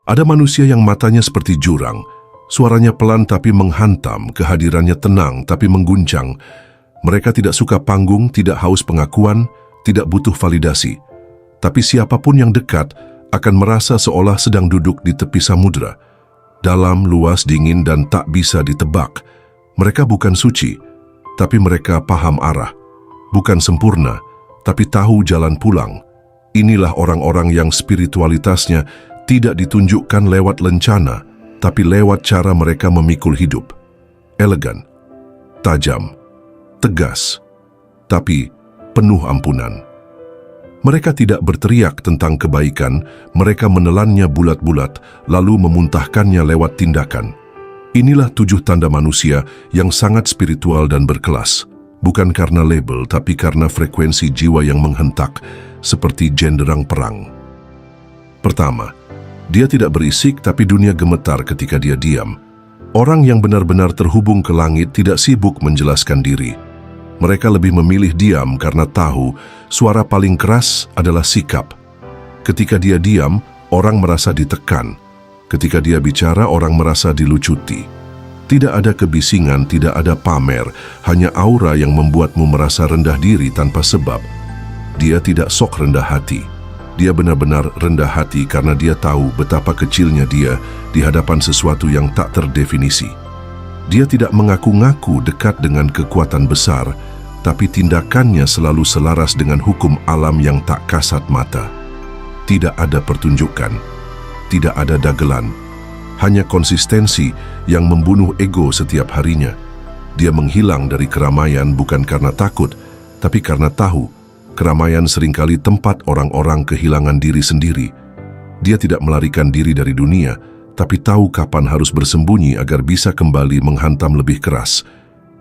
Ada manusia yang matanya seperti jurang, suaranya pelan tapi menghantam, kehadirannya tenang tapi mengguncang. Mereka tidak suka panggung, tidak haus pengakuan, tidak butuh validasi. Tapi siapapun yang dekat akan merasa seolah sedang duduk di tepi samudera. Dalam, luas, dingin, dan tak bisa ditebak. Mereka bukan suci, tapi mereka paham arah. Bukan sempurna, tapi tahu jalan pulang. Inilah orang-orang yang spiritualitasnya tidak ditunjukkan lewat lencana, tapi lewat cara mereka memikul hidup. Elegan, tajam, tegas, tapi penuh ampunan. Mereka tidak berteriak tentang kebaikan, mereka menelannya bulat-bulat, lalu memuntahkannya lewat tindakan. Inilah 7 tanda manusia yang sangat spiritual dan berkelas. Bukan karena label, tapi karena frekuensi jiwa yang menghentak, seperti genderang perang. Pertama, dia tidak berisik tapi dunia gemetar ketika dia diam. Orang yang benar-benar terhubung ke langit tidak sibuk menjelaskan diri. Mereka lebih memilih diam karena tahu suara paling keras adalah sikap. Ketika dia diam, orang merasa ditekan. Ketika dia bicara, orang merasa dilucuti. Tidak ada kebisingan, tidak ada pamer, hanya aura yang membuatmu merasa rendah diri tanpa sebab. Dia tidak sok rendah hati. Dia benar-benar rendah hati karena dia tahu betapa kecilnya dia di hadapan sesuatu yang tak terdefinisi. Dia tidak mengaku-ngaku dekat dengan kekuatan besar, tapi tindakannya selalu selaras dengan hukum alam yang tak kasat mata. Tidak ada pertunjukan, tidak ada dagelan, hanya konsistensi yang membunuh ego setiap harinya. Dia menghilang dari keramaian bukan karena takut, tapi karena tahu keramaian seringkali tempat orang-orang kehilangan diri sendiri. Dia tidak melarikan diri dari dunia, tapi tahu kapan harus bersembunyi agar bisa kembali menghantam lebih keras.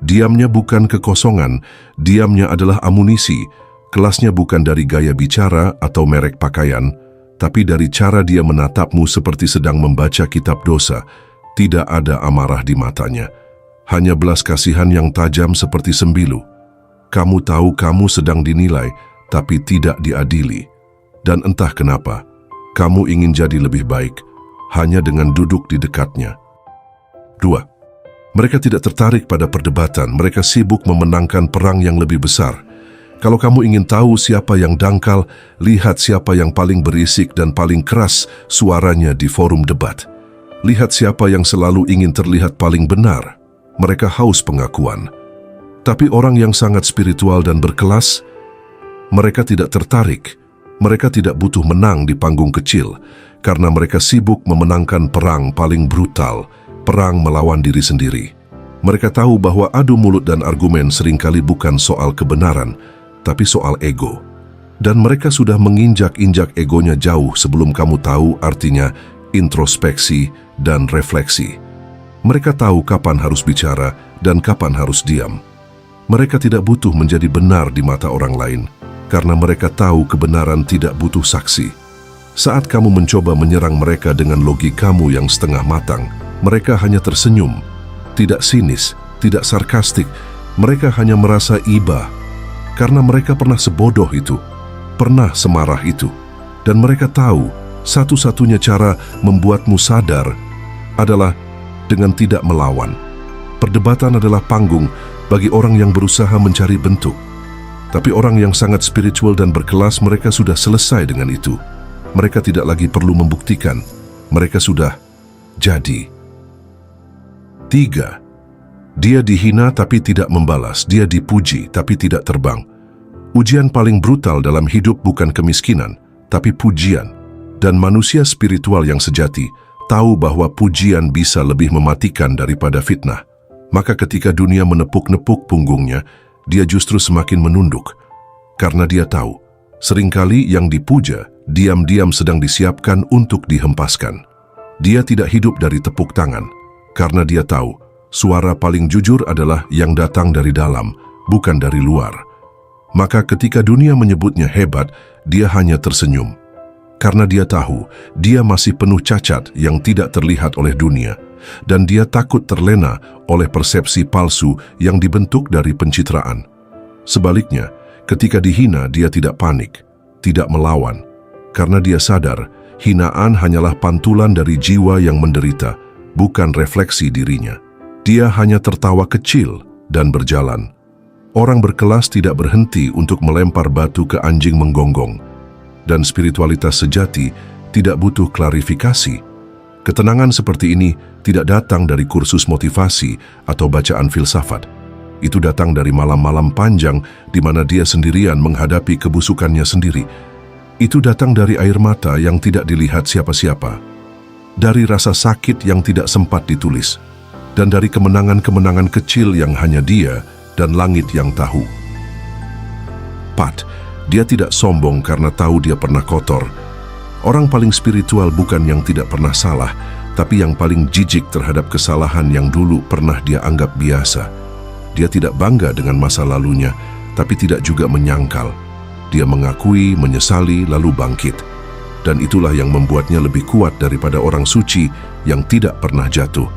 Diamnya bukan kekosongan, diamnya adalah amunisi. Kelasnya bukan dari gaya bicara atau merek pakaian, tapi dari cara dia menatapmu seperti sedang membaca kitab dosa. Tidak ada amarah di matanya, hanya belas kasihan yang tajam seperti sembilu. Kamu tahu kamu sedang dinilai, tapi tidak diadili. Dan entah kenapa, kamu ingin jadi lebih baik, hanya dengan duduk di dekatnya. 2. Mereka tidak tertarik pada perdebatan, mereka sibuk memenangkan perang yang lebih besar. Kalau kamu ingin tahu siapa yang dangkal, lihat siapa yang paling berisik dan paling keras suaranya di forum debat. Lihat siapa yang selalu ingin terlihat paling benar. Mereka haus pengakuan. Tapi orang yang sangat spiritual dan berkelas, mereka tidak tertarik. Mereka tidak butuh menang di panggung kecil, karena mereka sibuk memenangkan perang paling brutal, perang melawan diri sendiri. Mereka tahu bahwa adu mulut dan argumen seringkali bukan soal kebenaran, tapi soal ego. Dan mereka sudah menginjak-injak egonya jauh sebelum kamu tahu artinya introspeksi dan refleksi. Mereka tahu kapan harus bicara dan kapan harus diam. Mereka tidak butuh menjadi benar di mata orang lain, karena mereka tahu kebenaran tidak butuh saksi. Saat kamu mencoba menyerang mereka dengan logikamu yang setengah matang, mereka hanya tersenyum, tidak sinis, tidak sarkastik. Mereka hanya merasa iba, karena mereka pernah sebodoh itu, pernah semarah itu. Dan mereka tahu, satu-satunya cara membuatmu sadar adalah dengan tidak melawan. Perdebatan adalah panggung bagi orang yang berusaha mencari bentuk. Tapi orang yang sangat spiritual dan berkelas, mereka sudah selesai dengan itu. Mereka tidak lagi perlu membuktikan, mereka sudah jadi. 3. Dia dihina tapi tidak membalas, dia dipuji tapi tidak terbang. Ujian paling brutal dalam hidup bukan kemiskinan, tapi pujian. Dan manusia spiritual yang sejati tahu bahwa pujian bisa lebih mematikan daripada fitnah. Maka ketika dunia menepuk-nepuk punggungnya, dia justru semakin menunduk. Karena dia tahu, seringkali yang dipuja diam-diam sedang disiapkan untuk dihempaskan. Dia tidak hidup dari tepuk tangan, karena dia tahu suara paling jujur adalah yang datang dari dalam, bukan dari luar. Maka ketika dunia menyebutnya hebat, dia hanya tersenyum. Karena dia tahu, dia masih penuh cacat yang tidak terlihat oleh dunia. Dan dia takut terlena oleh persepsi palsu yang dibentuk dari pencitraan. Sebaliknya, ketika dihina dia tidak panik, tidak melawan. Karena dia sadar, hinaan hanyalah pantulan dari jiwa yang menderita, bukan refleksi dirinya. Dia hanya tertawa kecil dan berjalan. Orang berkelas tidak berhenti untuk melempar batu ke anjing menggonggong. Dan spiritualitas sejati tidak butuh klarifikasi. Ketenangan seperti ini tidak datang dari kursus motivasi atau bacaan filsafat. Itu datang dari malam-malam panjang di mana dia sendirian menghadapi kebusukannya sendiri. Itu datang dari air mata yang tidak dilihat siapa-siapa. Dari rasa sakit yang tidak sempat ditulis. Dan dari kemenangan-kemenangan kecil yang hanya dia dan langit yang tahu. Dia tidak sombong karena tahu dia pernah kotor. Orang paling spiritual bukan yang tidak pernah salah, tapi yang paling jijik terhadap kesalahan yang dulu pernah dia anggap biasa. Dia tidak bangga dengan masa lalunya, tapi tidak juga menyangkal. Dia mengakui, menyesali, lalu bangkit. Dan itulah yang membuatnya lebih kuat daripada orang suci yang tidak pernah jatuh.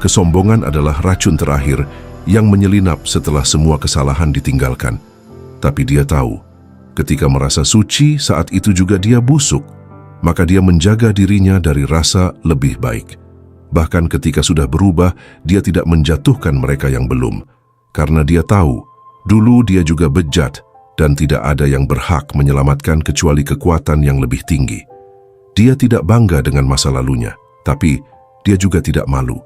Kesombongan adalah racun terakhir yang menyelinap setelah semua kesalahan ditinggalkan. Tapi dia tahu, ketika merasa suci, saat itu juga dia busuk. Maka dia menjaga dirinya dari rasa lebih baik. Bahkan ketika sudah berubah, dia tidak menjatuhkan mereka yang belum. Karena dia tahu, dulu dia juga bejat dan tidak ada yang berhak menyelamatkan kecuali kekuatan yang lebih tinggi. Dia tidak bangga dengan masa lalunya, tapi dia juga tidak malu.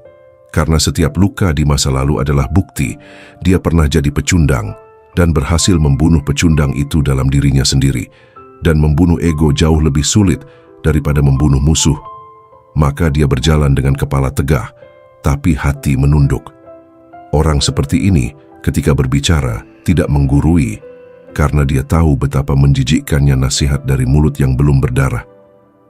Karena setiap luka di masa lalu adalah bukti dia pernah jadi pecundang dan berhasil membunuh pecundang itu dalam dirinya sendiri. Dan membunuh ego jauh lebih sulit daripada membunuh musuh. Maka dia berjalan dengan kepala tegak, tapi hati menunduk. Orang seperti ini ketika berbicara tidak menggurui, karena dia tahu betapa menjijikkannya nasihat dari mulut yang belum berdarah.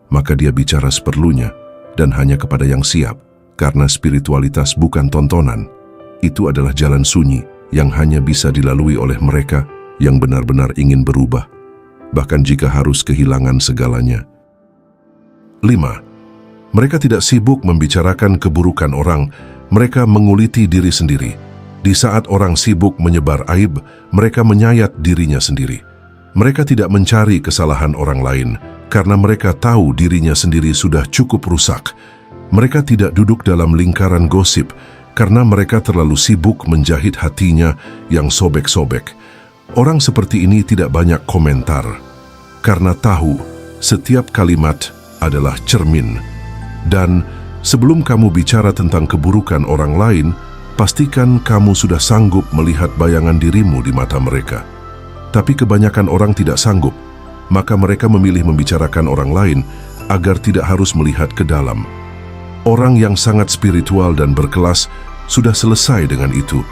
Maka dia bicara seperlunya dan hanya kepada yang siap. Karena spiritualitas bukan tontonan, itu adalah jalan sunyi yang hanya bisa dilalui oleh mereka yang benar-benar ingin berubah, bahkan jika harus kehilangan segalanya. 5. Mereka tidak sibuk membicarakan keburukan orang, mereka menguliti diri sendiri. Di saat orang sibuk menyebar aib, mereka menyayat dirinya sendiri. Mereka tidak mencari kesalahan orang lain, karena mereka tahu dirinya sendiri sudah cukup rusak. Mereka tidak duduk dalam lingkaran gosip karena mereka terlalu sibuk menjahit hatinya yang sobek-sobek. Orang seperti ini tidak banyak komentar karena tahu setiap kalimat adalah cermin. Dan sebelum kamu bicara tentang keburukan orang lain, pastikan kamu sudah sanggup melihat bayangan dirimu di mata mereka. Tapi kebanyakan orang tidak sanggup, maka mereka memilih membicarakan orang lain agar tidak harus melihat ke dalam. Orang yang sangat spiritual dan berkelas sudah selesai dengan itu.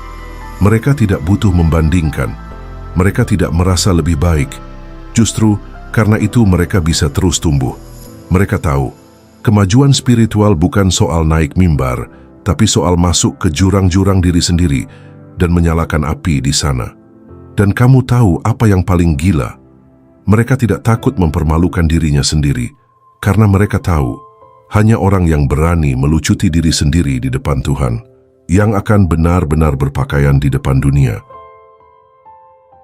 Mereka tidak butuh membandingkan. Mereka tidak merasa lebih baik. Justru karena itu mereka bisa terus tumbuh. Mereka tahu, kemajuan spiritual bukan soal naik mimbar, tapi soal masuk ke jurang-jurang diri sendiri dan menyalakan api di sana. Dan kamu tahu apa yang paling gila? Mereka tidak takut mempermalukan dirinya sendiri, karena mereka tahu, hanya orang yang berani melucuti diri sendiri di depan Tuhan, yang akan benar-benar berpakaian di depan dunia.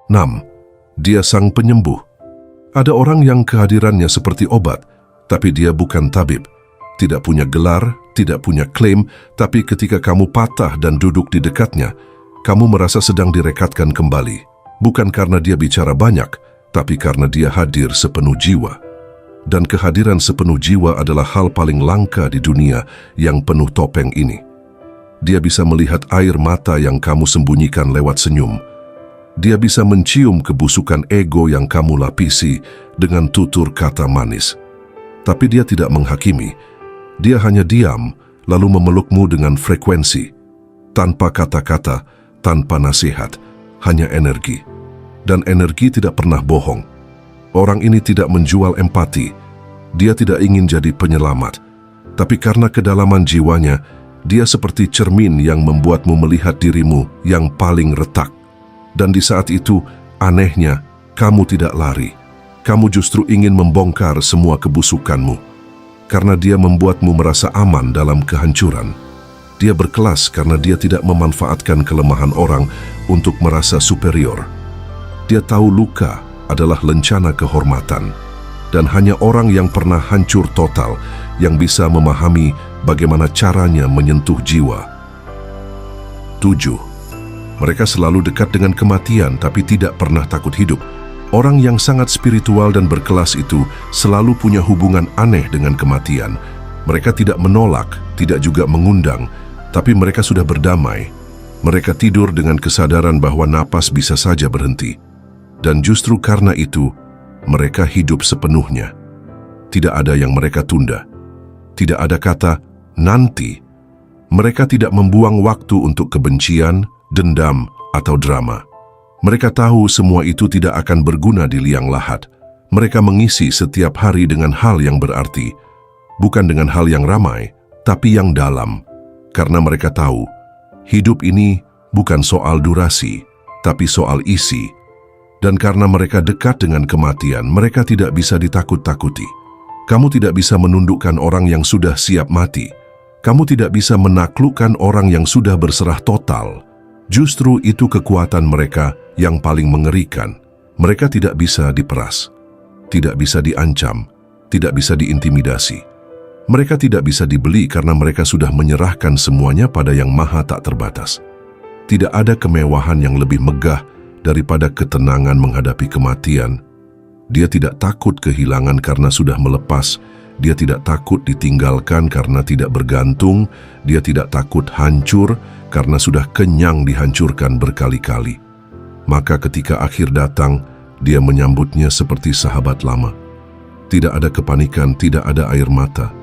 6. Dia sang penyembuh. Ada orang yang kehadirannya seperti obat, tapi dia bukan tabib. Tidak punya gelar, tidak punya klaim, tapi ketika kamu patah dan duduk di dekatnya, kamu merasa sedang direkatkan kembali. Bukan karena dia bicara banyak, tapi karena dia hadir sepenuh jiwa. Dan kehadiran sepenuh jiwa adalah hal paling langka di dunia yang penuh topeng ini. Dia bisa melihat air mata yang kamu sembunyikan lewat senyum. Dia bisa mencium kebusukan ego yang kamu lapisi dengan tutur kata manis. Tapi dia tidak menghakimi. Dia hanya diam, lalu memelukmu dengan frekuensi. Tanpa kata-kata, tanpa nasihat, hanya energi. Dan energi tidak pernah bohong. Orang ini tidak menjual empati. Dia tidak ingin jadi penyelamat. Tapi karena kedalaman jiwanya, dia seperti cermin yang membuatmu melihat dirimu yang paling retak. Dan di saat itu, anehnya, kamu tidak lari. Kamu justru ingin membongkar semua kebusukanmu. Karena dia membuatmu merasa aman dalam kehancuran. Dia berkelas karena dia tidak memanfaatkan kelemahan orang untuk merasa superior. Dia tahu luka adalah lencana kehormatan. dan hanya orang yang pernah hancur total yang bisa memahami bagaimana caranya menyentuh jiwa. 7. Mereka selalu dekat dengan kematian tapi tidak pernah takut hidup. Orang yang sangat spiritual dan berkelas itu selalu punya hubungan aneh dengan kematian. Mereka tidak menolak, tidak juga mengundang, tapi mereka sudah berdamai. Mereka tidur dengan kesadaran bahwa napas bisa saja berhenti. Dan justru karena itu, mereka hidup sepenuhnya. Tidak ada yang mereka tunda. Tidak ada kata nanti. Mereka tidak membuang waktu untuk kebencian, dendam, atau drama. Mereka tahu semua itu tidak akan berguna di liang lahat. Mereka mengisi setiap hari dengan hal yang berarti, bukan dengan hal yang ramai, tapi yang dalam. Karena mereka tahu, hidup ini bukan soal durasi, tapi soal isi. Dan karena mereka dekat dengan kematian, mereka tidak bisa ditakut-takuti. Kamu tidak bisa menundukkan orang yang sudah siap mati. Kamu tidak bisa menaklukkan orang yang sudah berserah total. Justru itu kekuatan mereka yang paling mengerikan. Mereka tidak bisa diperas, tidak bisa diancam, tidak bisa diintimidasi. Mereka tidak bisa dibeli karena mereka sudah menyerahkan semuanya pada Yang Maha Tak Terbatas. Tidak ada kemewahan yang lebih megah daripada ketenangan menghadapi kematian. Dia tidak takut kehilangan karena sudah melepas. Dia tidak takut ditinggalkan karena tidak bergantung. Dia tidak takut hancur karena sudah kenyang dihancurkan berkali-kali. Maka ketika akhir datang, dia menyambutnya seperti sahabat lama. Tidak ada kepanikan, tidak ada air mata.